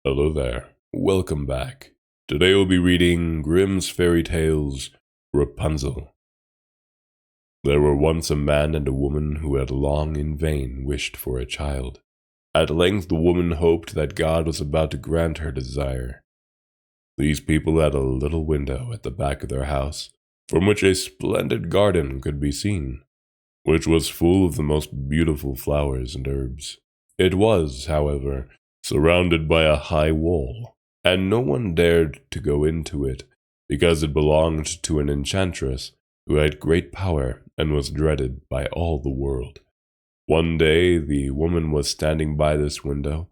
Hello there. Welcome back. Today we'll be reading Grimm's Fairy Tales, Rapunzel. There were once a man and a woman who had long in vain wished for a child. At length the woman hoped that God was about to grant her desire. These people had a little window at the back of their house, from which a splendid garden could be seen, which was full of the most beautiful flowers and herbs. It was, however, surrounded by a high wall, and no one dared to go into it, because it belonged to an enchantress who had great power and was dreaded by all the world. One day the woman was standing by this window,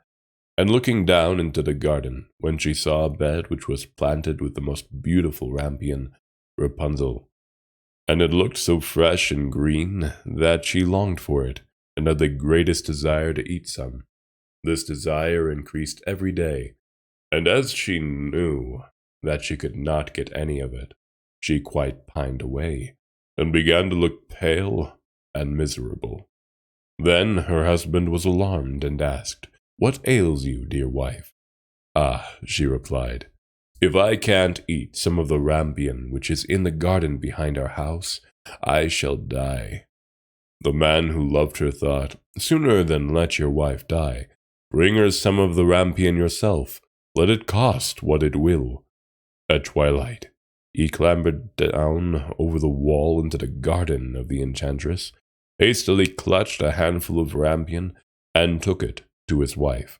and looking down into the garden, when she saw a bed which was planted with the most beautiful rampion, Rapunzel. And it looked so fresh and green that she longed for it, and had the greatest desire to eat some. This desire increased every day, and as she knew that she could not get any of it, she quite pined away, and began to look pale and miserable. Then her husband was alarmed and asked, "What ails you, dear wife?" "Ah," she replied, "if I can't eat some of the rampion which is in the garden behind our house, I shall die." The man who loved her thought, "Sooner than let your wife die, bring her some of the rampion yourself, let it cost what it will." At twilight, he clambered down over the wall into the garden of the enchantress, hastily clutched a handful of rampion, and took it to his wife.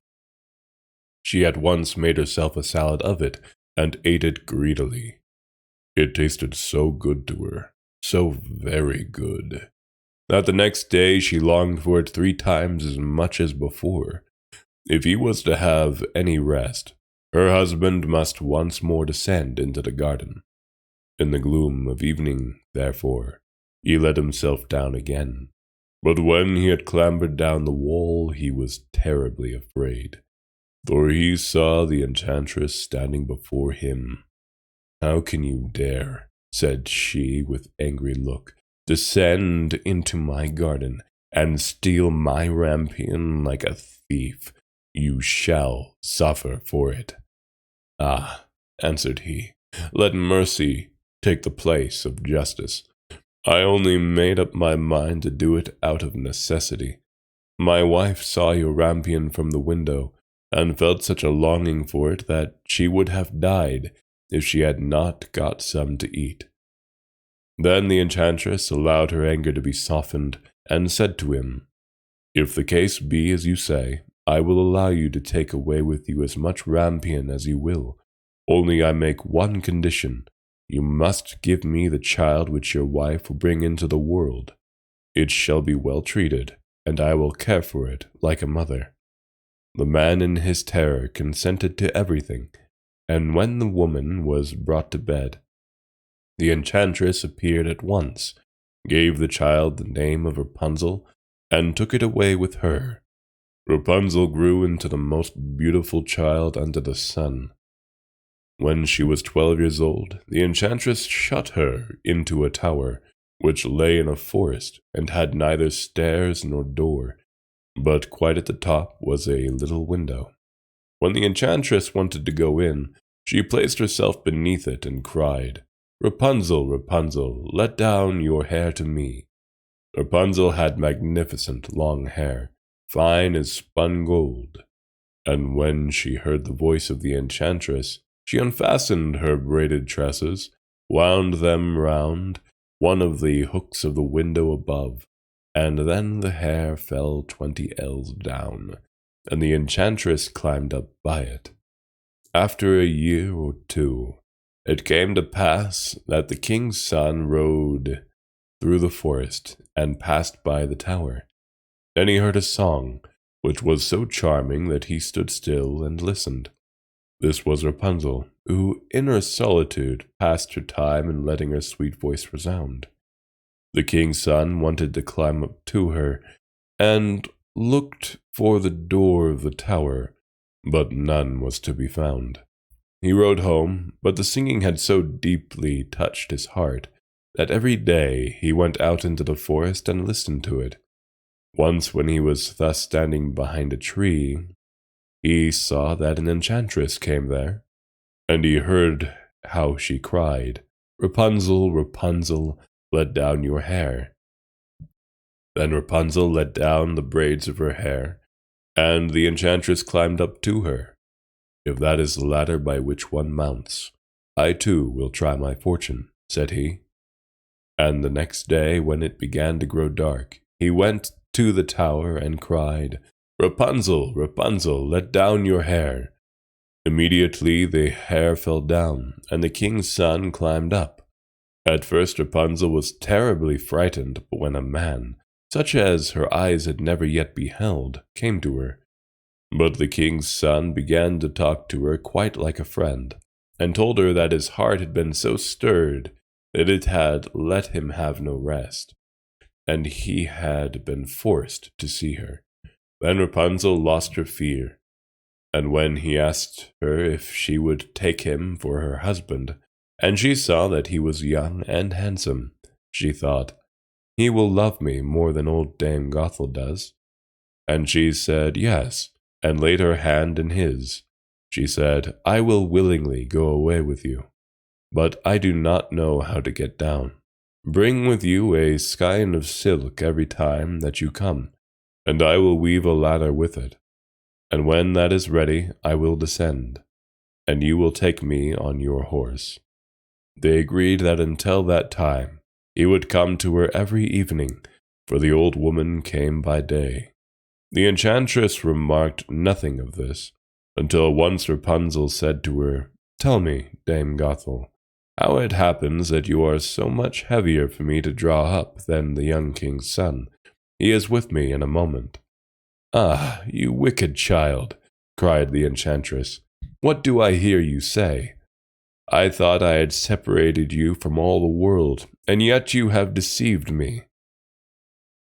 She at once made herself a salad of it, and ate it greedily. It tasted so good to her, so very good, that the next day she longed for it 3 times as much as before. If he was to have any rest, her husband must once more descend into the garden. In the gloom of evening, therefore, he let himself down again. But when he had clambered down the wall, he was terribly afraid, for he saw the enchantress standing before him. "How can you dare," said she with angry look, "descend into my garden and steal my rampion like a thief? You shall suffer for it." "Ah," answered he, "let mercy take the place of justice. I only made up my mind to do it out of necessity. My wife saw your rampion from the window, and felt such a longing for it that she would have died if she had not got some to eat." Then the enchantress allowed her anger to be softened, and said to him, "If the case be as you say, I will allow you to take away with you as much rampion as you will. Only I make one condition. You must give me the child which your wife will bring into the world. It shall be well treated, and I will care for it like a mother." The man in his terror consented to everything, and when the woman was brought to bed, the enchantress appeared at once, gave the child the name of Rapunzel, and took it away with her. Rapunzel grew into the most beautiful child under the sun. When she was 12 years old, the enchantress shut her into a tower, which lay in a forest, and had neither stairs nor door, but quite at the top was a little window. When the enchantress wanted to go in, she placed herself beneath it and cried, "Rapunzel, Rapunzel, let down your hair to me." Rapunzel had magnificent long hair, fine as spun gold, and when she heard the voice of the enchantress, she unfastened her braided tresses, wound them round one of the hooks of the window above, and then the hair fell 20 ells down, and the enchantress climbed up by it. After a year or 2, it came to pass that the king's son rode through the forest and passed by the tower. Then he heard a song, which was so charming that he stood still and listened. This was Rapunzel, who in her solitude passed her time in letting her sweet voice resound. The king's son wanted to climb up to her, and looked for the door of the tower, but none was to be found. He rode home, but the singing had so deeply touched his heart that every day he went out into the forest and listened to it. Once when he was thus standing behind a tree, he saw that an enchantress came there, and he heard how she cried, "Rapunzel, Rapunzel, let down your hair." Then Rapunzel let down the braids of her hair, and the enchantress climbed up to her. "If that is the ladder by which one mounts, I too will try my fortune," said he. And the next day, when it began to grow dark, he went to the tower and cried, "Rapunzel, Rapunzel, let down your hair." Immediately the hair fell down, and the king's son climbed up. At first Rapunzel was terribly frightened, but when a man, such as her eyes had never yet beheld, came to her. But the king's son began to talk to her quite like a friend, and told her that his heart had been so stirred that it had let him have no rest, and he had been forced to see her. Then Rapunzel lost her fear, and when he asked her if she would take him for her husband, and she saw that he was young and handsome, she thought, "He will love me more than old Dame Gothel does." And she said yes, and laid her hand in his. She said, "I will willingly go away with you, but I do not know how to get down. Bring with you a skein of silk every time that you come, and I will weave a ladder with it. And when that is ready, I will descend, and you will take me on your horse." They agreed that until that time he would come to her every evening, for the old woman came by day. The enchantress remarked nothing of this, until once Rapunzel said to her, "Tell me, Dame Gothel, how it happens that you are so much heavier for me to draw up than the young king's son. He is with me in a moment." "Ah, you wicked child," cried the enchantress, "what do I hear you say? I thought I had separated you from all the world, and yet you have deceived me."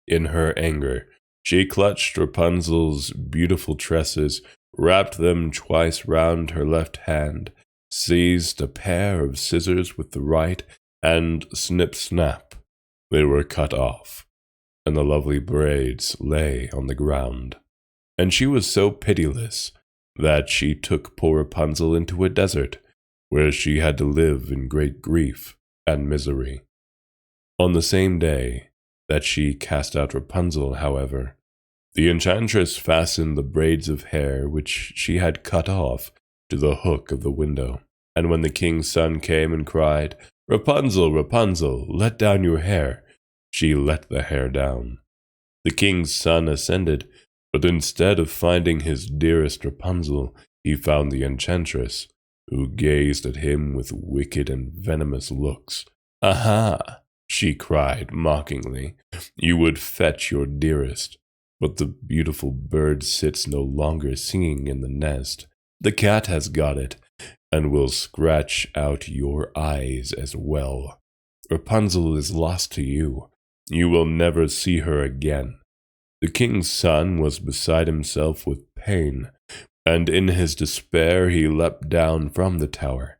In her anger, she clutched Rapunzel's beautiful tresses, wrapped them twice round her left hand, seized a pair of scissors with the right, and snip-snap, they were cut off, and the lovely braids lay on the ground. And she was so pitiless that she took poor Rapunzel into a desert, where she had to live in great grief and misery. On the same day that she cast out Rapunzel, however, the enchantress fastened the braids of hair which she had cut off to the hook of the window, and when the king's son came and cried, "Rapunzel, Rapunzel, let down your hair," she let the hair down. The king's son ascended, but instead of finding his dearest Rapunzel, he found the enchantress, who gazed at him with wicked and venomous looks. "Aha!" she cried mockingly, "you would fetch your dearest, but the beautiful bird sits no longer singing in the nest. The cat has got it, and will scratch out your eyes as well. Rapunzel is lost to you. You will never see her again." The king's son was beside himself with pain, and in his despair he leapt down from the tower.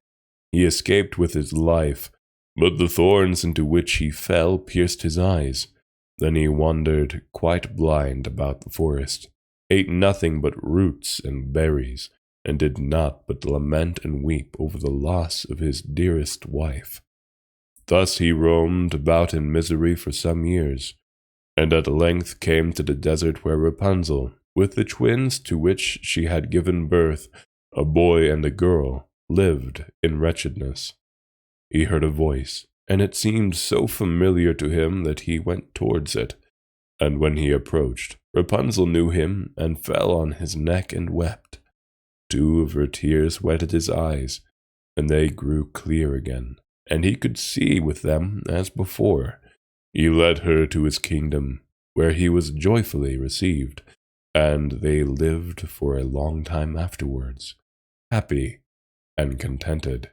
He escaped with his life, but the thorns into which he fell pierced his eyes. Then he wandered quite blind about the forest, ate nothing but roots and berries, and did naught but lament and weep over the loss of his dearest wife. Thus he roamed about in misery for some years, and at length came to the desert where Rapunzel, with the twins to which she had given birth, a boy and a girl, lived in wretchedness. He heard a voice, and it seemed so familiar to him that he went towards it, and when he approached, Rapunzel knew him and fell on his neck and wept. 2 of her tears wetted his eyes, and they grew clear again, and he could see with them as before. He led her to his kingdom, where he was joyfully received, and they lived for a long time afterwards, happy and contented.